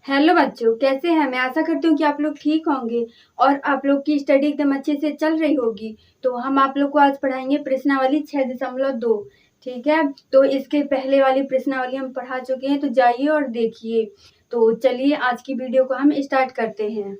Hello बच्चों, कैसे हैं? मैं आशा करती हूँ कि आप लोग ठीक होंगे और आप लोग की स्टडी एकदम अच्छे से चल रही होगी। तो हम आप लोग को आज पढ़ाएंगे प्रश्नावली 6.2। ठीक है, तो इसके पहले वाली प्रश्नावली हम पढ़ा चुके हैं, तो जाइए और देखिए। तो चलिए आज की वीडियो को हम स्टार्ट करते हैं।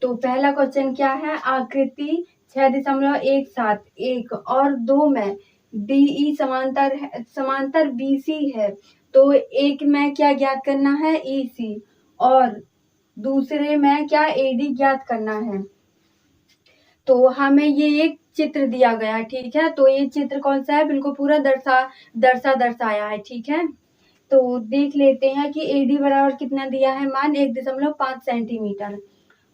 तो पहला क्वेश्चन क्या है? आकृति 6.17 1 और 2 में DE समांतर BC है। तो एक में क्या ज्ञात करना है? EC, और दूसरे में क्या? AD ज्ञात करना है। तो हमें ये एक चित्र दिया गया है, ठीक है। तो ये चित्र कौन सा है? बिल्कुल पूरा दर्शाया है, ठीक है। तो देख लेते हैं कि AD बराबर कितना दिया है, मान 1.5 सेंटीमीटर,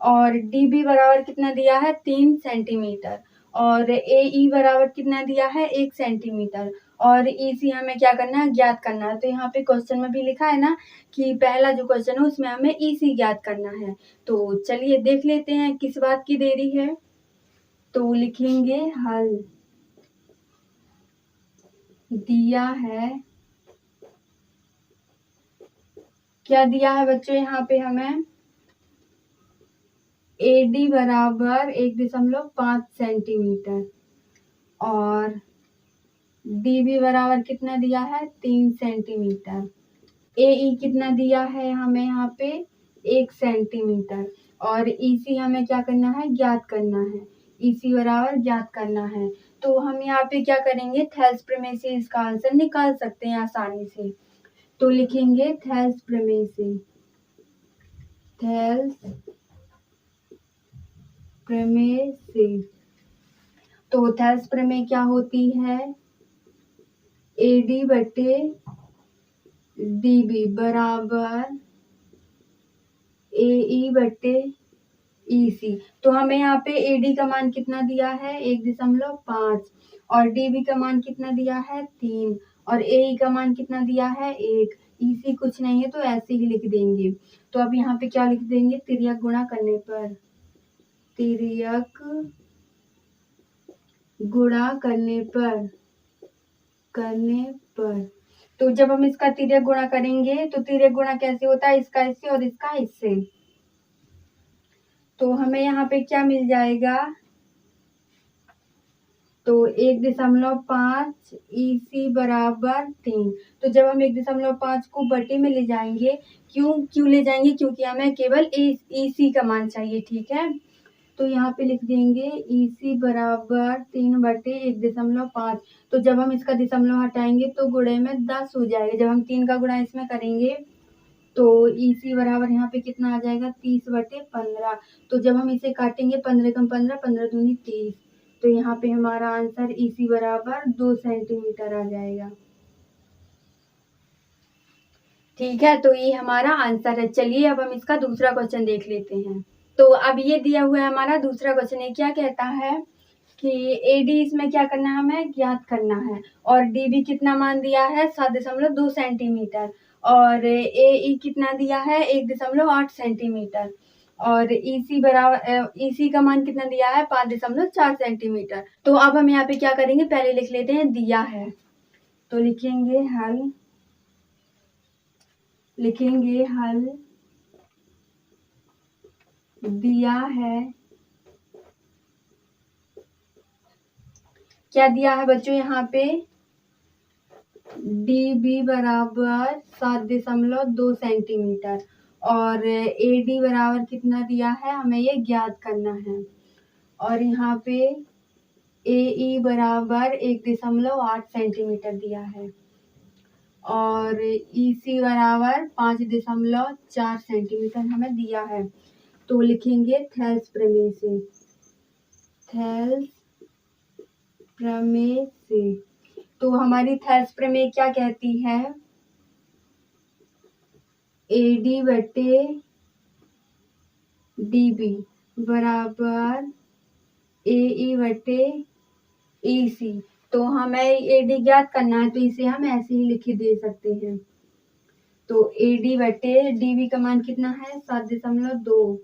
और DB बराबर कितना दिया है? 3 सेंटीमीटर, और AE बराबर कितना दिया है? 1 सेंटीमीटर, और EC हमें क्या करना है? ज्ञात करना है। तो यहाँ पे क्वेश्चन में भी लिखा है ना कि पहला जो क्वेश्चन है उसमें हमें EC ज्ञात करना है। तो चलिए देख लेते हैं किस बात की देरी है। तो लिखेंगे हल। दिया है, क्या दिया है बच्चों? यहाँ पे हमें AD बराबर 1.5 सेंटीमीटर, और DB बराबर कितना दिया है? 3 सेंटीमीटर। AE कितना दिया है हमें यहाँ पे? 1 सेंटीमीटर, और EC हमें क्या करना है? ज्ञात करना है। EC बराबर ज्ञात करना है। तो हम यहाँ पे क्या करेंगे? थेल्स प्रमेय से इसका आंसर निकाल सकते हैं आसानी से। तो लिखेंगे थेल्स प्रमेय से। थेल्स प्रमेय से। तो थेल्स प्रमेय क्या होती है? AD बटे DB बराबर AE बटे EC। तो हमें यहाँ पे AD का मान कितना दिया है? 1.5, और DB का मान कितना दिया है? 3, और AE का मान कितना दिया है? 1। EC कुछ नहीं है तो ऐसे ही लिख देंगे। तो अब यहाँ पे क्या लिख देंगे? तिर्यक गुणा करने पर, तिर्यक गुणा करने पर तो जब हम इसका तिर्यक गुणा करेंगे तो तिर्यक गुणा कैसे होता है? इसका इससे और इसका इससे। तो हमें यहाँ पे क्या मिल जाएगा? तो 1.5 EC बराबर 3। तो जब हम 1.5 को बटे में ले जाएंगे, क्यों ले जाएंगे? क्योंकि हमें केवल EC का मान चाहिए, ठीक है। तो यहाँ पे लिख देंगे EC बराबर 3 बटे 1.5। तो जब हम इसका दशमलव हटाएंगे तो गुणे में 10 हो जाएगा। जब हम 3 का गुणा इसमें करेंगे तो EC बराबर यहाँ पे कितना आ जाएगा? 30 बटे 15। तो जब हम इसे काटेंगे 15 कम 15, 15 दूनी 30। तो यहाँ पे हमारा आंसर EC बराबर 2 सेंटीमीटर आ जाएगा। ठीक है, तो ये हमारा आंसर है। चलिए अब हम इसका दूसरा क्वेश्चन देख लेते हैं। तो अब ये दिया हुआ है हमारा दूसरा क्वेश्चन। ये क्या कहता है कि AD इसमें क्या करना है? हमें ज्ञात करना है, और DB कितना मान दिया है? 7.2 सेंटीमीटर, और AE कितना दिया है? 1.8 सेंटीमीटर, और EC का मान कितना दिया है? 5.4 सेंटीमीटर। तो अब हम यहाँ पे क्या करेंगे? पहले लिख लेते हैं दिया है। तो लिखेंगे हल दिया है। क्या दिया है बच्चों? यहाँ पे DB बराबर 7.2 सेंटीमीटर, और AD बराबर कितना दिया है? हमें ये ज्ञात करना है। और यहाँ पे AE बराबर 1.8 सेंटीमीटर दिया है, और EC बराबर 5.4 सेंटीमीटर हमें दिया है। तो लिखेंगे थेल्स प्रमेय से। थेल्स प्रमेय से। तो हमारी थेल्स प्रमेय क्या कहती है? AD बटे DB बराबर AE बटे EC। तो हमें AD ज्ञात करना है, तो इसे हम ऐसे ही लिख दे सकते हैं। तो AD बटे DB का मान कितना है? 7.2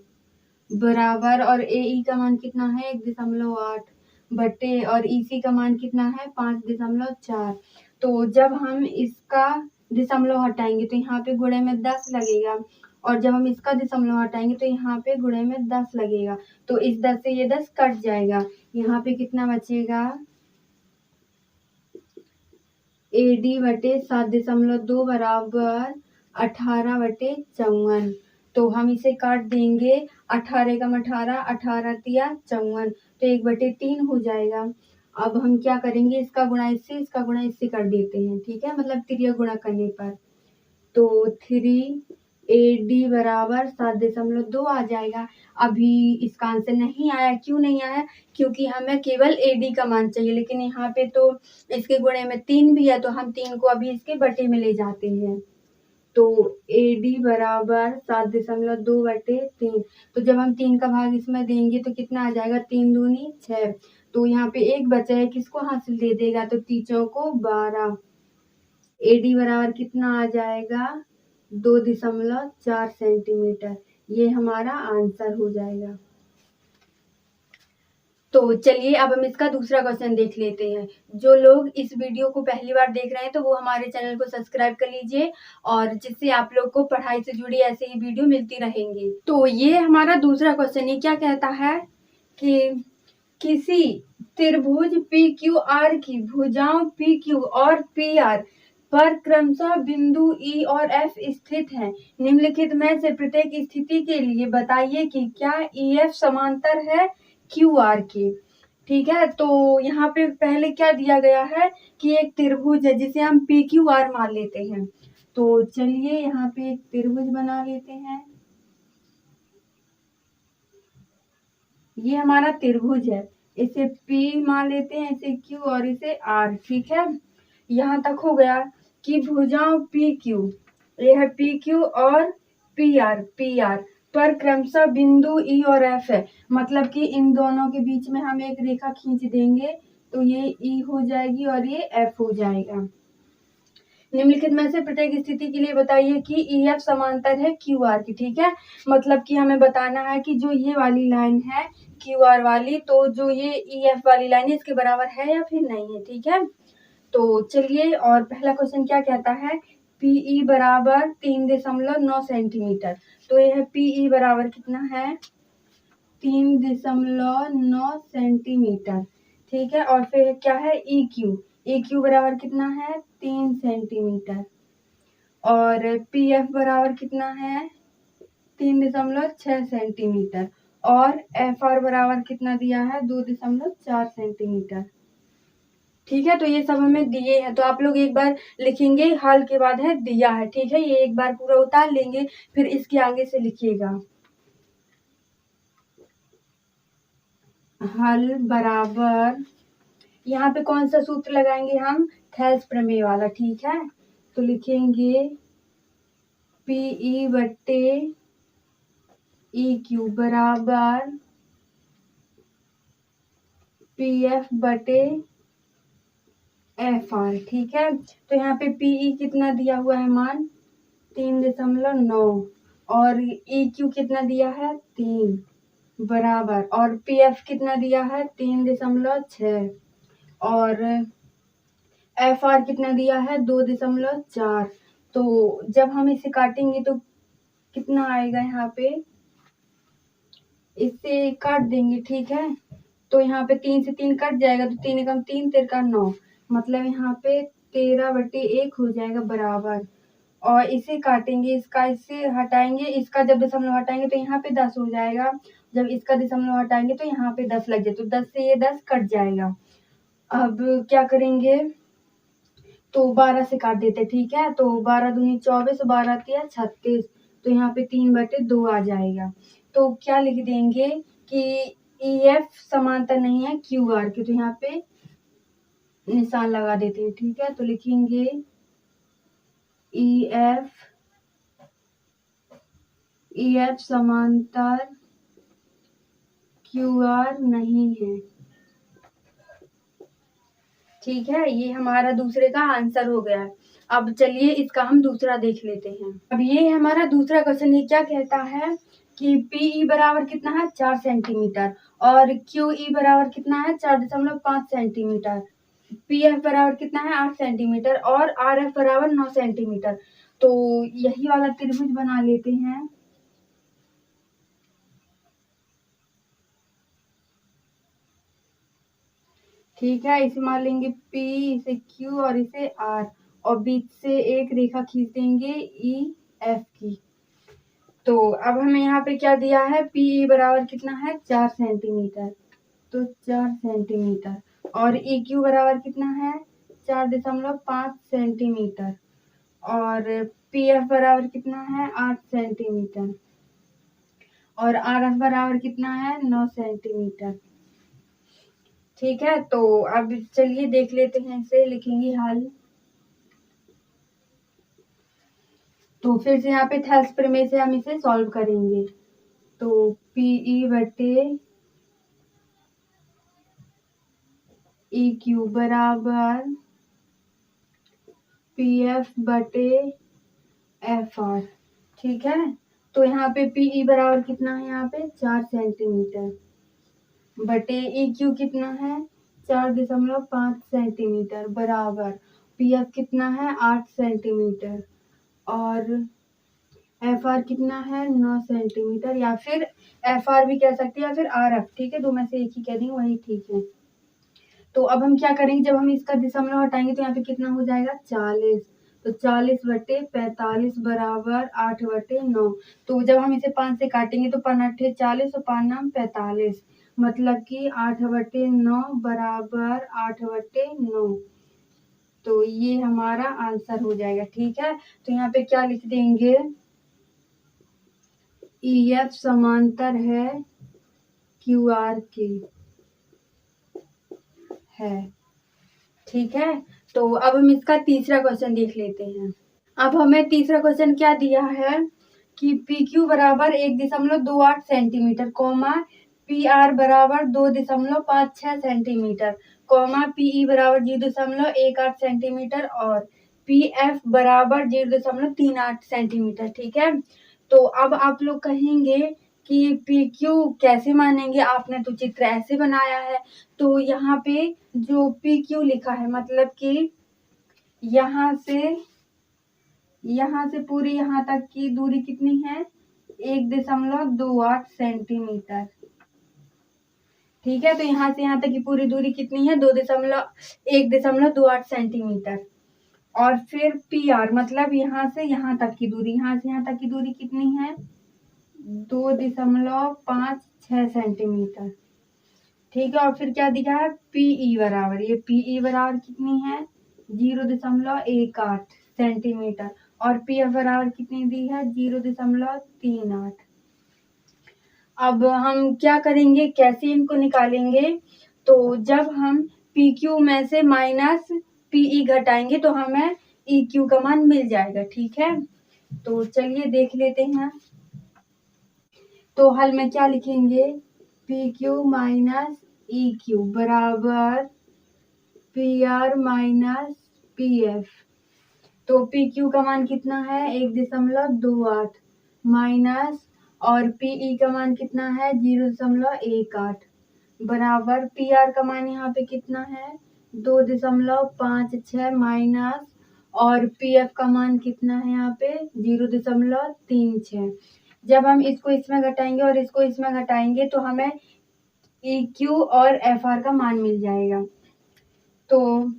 बराबर, और AE का मान कितना है? 1.8 बटे, और EC का मान कितना है? 5.4। तो जब हम इसका दशमलव हटाएंगे तो यहाँ पे गुणे में 10 लगेगा, और जब हम इसका दशमलव हटाएंगे तो यहाँ पे गुणे में 10 लगेगा, तो इस 10 से ये 10 कट जाएगा। यहाँ पे कितना बचेगा, AD/7.2 बराबर 18/54। तो हम इसे काट देंगे, 18 एकम 18, 18 तिया 54, तो 1/3 हो जाएगा। अब हम क्या करेंगे, इसका गुणा इससे, इसका गुणा इससे कर देते हैं, ठीक है, मतलब तिर्यक गुणा करने पर। तो 3AD बराबर 7.2 आ जाएगा। अभी इसका आंसर नहीं आया, क्यों नहीं आया, क्योंकि हमें केवल AD का मान चाहिए, लेकिन यहाँ पे तो इसके गुणे में 3 भी है, तो हम 3 को अभी इसके बटे में ले जाते हैं। तो AD बराबर 7.2/3। तो जब हम 3 का भाग इसमें देंगे तो कितना आ जाएगा, 3 दूनी 6। तो यहाँ पे एक बचा है, किसको हासिल दे देगा, तो तीचों को 12। AD बराबर कितना आ जाएगा, 2.4 सेंटीमीटर। ये हमारा आंसर हो जाएगा। तो चलिए अब हम इसका दूसरा क्वेश्चन देख लेते हैं। जो लोग इस वीडियो को पहली बार देख रहे हैं तो वो हमारे चैनल को सब्सक्राइब कर लीजिए, और जिससे आप लोग को पढ़ाई से जुड़ी ऐसे ही वीडियो मिलती रहेंगी। तो ये हमारा दूसरा क्वेश्चन, ये क्या कहता है कि किसी त्रिभुज PQR की भुजाओं PQ और PR पर क्रमशः बिंदु E और F स्थित हैं। निम्नलिखित में से प्रत्येक स्थिति के लिए बताइए कि क्या EF समांतर है QR के। ठीक है, तो यहाँ पे पहले क्या दिया गया है कि एक त्रिभुज है जिसे हम PQR मान लेते हैं। तो चलिए यहाँ पे एक त्रिभुज बना लेते हैं। ये हमारा त्रिभुज है, इसे P मान लेते हैं, इसे Q और इसे R। ठीक है, यहाँ तक हो गया कि भुजाओं PQ, ये है PQ और PR पर क्रमशः बिंदु E और F है, मतलब कि इन दोनों के बीच में हम एक रेखा खींच देंगे तो ये E हो जाएगी और ये F हो जाएगा। निम्नलिखित में से प्रत्येक स्थिति के लिए बताइए कि EF समांतर है QR की। ठीक है, मतलब कि हमें बताना है कि जो ये वाली लाइन है QR वाली, तो जो ये EF वाली लाइन है इसके बराबर है या फिर नहीं है। ठीक है, तो चलिए, और पहला क्वेश्चन क्या कहता है, PE बराबर 3.9 सेंटीमीटर। तो यह PE बराबर कितना है, 3.9 सेंटीमीटर। ठीक है, और फिर क्या है EQ बराबर कितना है, 3 सेंटीमीटर। और PF बराबर कितना है, 3.6 सेंटीमीटर। और FR बराबर कितना दिया है, 2.4 सेंटीमीटर। ठीक है, तो ये सब हमें दिए हैं, तो आप लोग एक बार लिखेंगे, हल के बाद है दिया है। ठीक है, ये एक बार पूरा उतार लेंगे, फिर इसके आगे से लिखिएगा। हल बराबर, यहाँ पे कौन सा सूत्र लगाएंगे हम, थेल्स प्रमेय वाला। ठीक है, तो लिखेंगे PE/EQ बराबर PF/FR। ठीक है, तो यहाँ पे PE कितना दिया हुआ है मान, 3.9, और EQ कितना दिया है, 3 बराबर, और PF कितना दिया है, 3.6, और FR कितना दिया है, 2.4। तो जब हम इसे काटेंगे तो कितना आएगा, यहाँ पे इससे काट देंगे। ठीक है, तो यहाँ पे 3 से 3 कट जाएगा, तो 3 एकम 3, 3 का 9, मतलब यहाँ पे 13/1 हो जाएगा बराबर। और इसे काटेंगे, इसका इससे हटाएंगे, इसका जब दशमलव हटाएंगे तो यहाँ पे 10 हो जाएगा, जब इसका दशमलव हटाएंगे तो यहाँ पे 10 लग जाए, तो 10 से ये 10 कट जाएगा। अब क्या करेंगे, तो 12 से काट देते। ठीक है, तो 12 दूनी 24, 12 तिया 36, तो यहाँ पे 3/2 आ जाएगा। तो क्या लिख देंगे कि EF समांतर नहीं है QR के, तो यहाँ पे निशान लगा देते हैं। ठीक है, तो लिखेंगे EF समांतर QR नहीं है। ठीक है, ये हमारा दूसरे का आंसर हो गया। अब चलिए इसका हम दूसरा देख लेते हैं। अब ये हमारा दूसरा क्वेश्चन, ये क्या कहता है कि PE बराबर कितना है, 4 सेंटीमीटर, और QE बराबर कितना है, 4.5 सेंटीमीटर। PF बराबर कितना है, 8 सेंटीमीटर, और RF बराबर 9 सेंटीमीटर। तो यही वाला त्रिभुज बना लेते हैं। ठीक है, इसे मान लेंगे P, इसे Q और इसे R, और बीच से एक रेखा खींच देंगे EF की। तो अब हमें यहाँ पे क्या दिया है, PE बराबर कितना है 4 सेंटीमीटर, तो 4 सेंटीमीटर, और EQ बराबर कितना है 4.5 सेंटीमीटर, और PF बराबर कितना है 8 सेंटीमीटर, और RF बराबर कितना है 9 सेंटीमीटर। ठीक है, तो अब चलिए देख लेते हैं, इसे लिखेंगे हल। तो फिर से यहाँ पे थेल्स प्रमेय से हम इसे सॉल्व करेंगे। तो PE बटे EQ बराबर PF बटे FR। ठीक है, तो यहाँ पे PE बराबर कितना है, यहाँ पे 4 सेंटीमीटर, बटे EQ कितना है 4.5 सेंटीमीटर, बराबर PF कितना है 8 सेंटीमीटर, और FR कितना है 9 सेंटीमीटर, या फिर FR भी कह सकते हैं, या फिर RF। ठीक है, दो में से एक ही कह देंगे, वही ठीक है। तो अब हम क्या करेंगे, जब हम इसका दशमलव हटाएंगे तो यहाँ पे कितना हो जाएगा 40, तो 40 बटे 45 बराबर 8 बटे 9। तो जब हम इसे 5 से काटेंगे तो 5 8 40 और 5 9 45, मतलब कि 8 बटे 9 बराबर 8 बटे 9। तो ये हमारा आंसर हो जाएगा। ठीक है, तो यहाँ पे क्या लिख देंगे, EF समांतर है QR के है। ठीक है, तो अब हम इसका तीसरा क्वेश्चन देख लेते हैं। अब हमें तीसरा क्वेश्चन क्या दिया है कि PQ बराबर 1.28 सेंटीमीटर, कॉमा PR बराबर 2.56 सेंटीमीटर, कॉमा PE बराबर 0.18 सेंटीमीटर, और PF बराबर 0.38 सेंटीमीटर। ठीक है, तो अब आप लोग कहेंगे कि PQ कैसे मानेंगे, आपने तो चित्र ऐसे बनाया है। तो यहाँ पे जो PQ लिखा है, मतलब कि यहाँ से पूरी यहाँ तक की दूरी कितनी है 1.28 सेंटीमीटर। ठीक है, तो यहाँ से यहाँ तक की पूरी दूरी कितनी है 1.28 सेंटीमीटर, और फिर PR मतलब यहाँ से यहाँ तक की दूरी, यहाँ से यहाँ तक की दूरी कितनी है 2.56 सेंटीमीटर। ठीक है, और फिर क्या दिया है PE बराबर, ये PE बराबर कितनी है 0.18 सेंटीमीटर, और PF बराबर कितनी दी है 0.38। अब हम क्या करेंगे, कैसे इनको निकालेंगे, तो जब हम PQ में से माइनस PE घटाएंगे तो हमें EQ का मान मिल जाएगा। ठीक है, तो चलिए देख लेते हैं। तो हल में क्या लिखेंगे, PQ माइनस EQ बराबर PR माइनस PF। तो PQ का मान कितना है 1.28 माइनस, और PE का मान कितना है 0.18, बराबर PR का मान यहाँ पे कितना है 2.56 माइनस, और PF का मान कितना है यहाँ पे 0.36। जब हम इसको इसमें घटाएंगे और इसको इसमें घटाएंगे तो हमें EQ और FR का मान मिल जाएगा। तो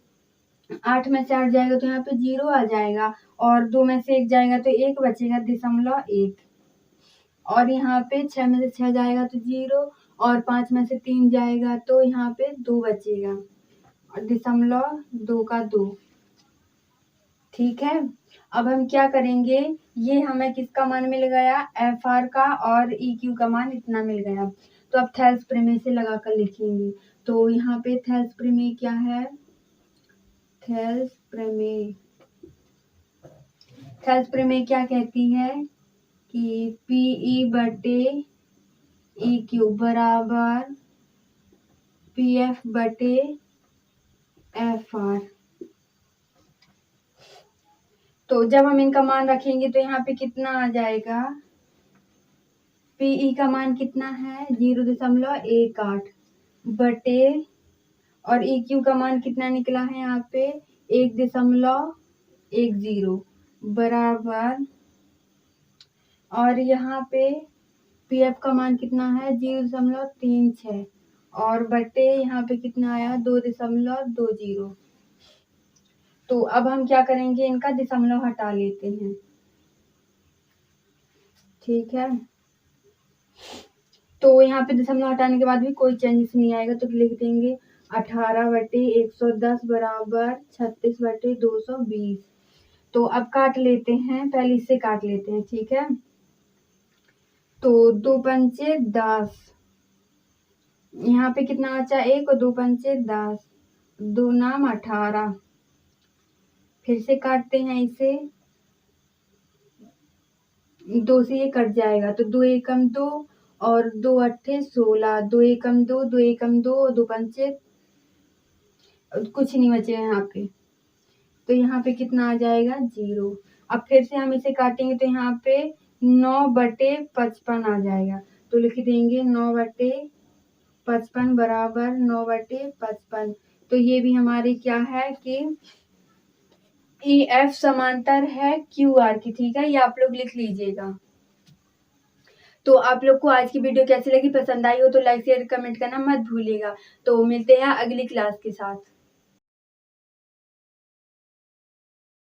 8 में से 8 जाएगा तो यहाँ पे 0 आ जाएगा, और 2 में से 1 जाएगा तो 1 बचेगा 0.1, और यहाँ पे 6 में से 6 जाएगा तो 0, और 5 में से 3 जाएगा तो यहाँ पे 2 बचेगा, और 0.2 का 2। ठीक है, अब हम क्या करेंगे, ये हमें किसका मान मिल गया FR का, और EQ का मान इतना मिल गया। तो अब थेल्स प्रमेय से लगाकर लिखेंगे। तो यहाँ पे थेल्स प्रमेय क्या है, थेल्स प्रमेय क्या कहती है कि PE बटे EQ बराबर PF बटे FR। तो जब हम इनका मान रखेंगे तो यहाँ पे कितना आ जाएगा, PE का मान कितना है 0.18 बटे, और EQ का मान कितना निकला है यहाँ पे 1.10, बराबर, और यहाँ पे पी एफ का मान कितना है 0.36 और बटे यहाँ पे कितना आया 2.20। तो अब हम क्या करेंगे, इनका दशमलव हटा लेते हैं। ठीक है, तो यहाँ पे दशमलव हटाने के बाद भी कोई चेंजेस नहीं आएगा, तो लिख देंगे 18/110 बराबर 36/220। तो अब काट लेते हैं, पहले इससे काट लेते हैं। ठीक है, तो 2×5 = 10, यहाँ पे कितना बचा 1 और 2×5 = 10, 2 नाम 18। फिर से काटते हैं इसे, 2 से ये कट जाएगा, तो 2 एकम 2 और 2 अट्ठे 16, 2 एकम 2, 2 एकम 2 और 2×5 कुछ नहीं बचे यहाँ पे, तो यहाँ पे कितना आ जाएगा 0। अब फिर से हम इसे काटेंगे तो यहाँ पे 9/55 आ जाएगा, तो लिख देंगे 9/55 बराबर 9/55। तो ये भी हमारे क्या है कि EF समांतर है QR की। ठीक है, ये आप लोग लिख लीजिएगा। तो आप लोग को आज की वीडियो कैसी लगी, पसंद आई हो तो लाइक शेयर कमेंट करना मत भूलिएगा। तो मिलते हैं अगली क्लास के साथ।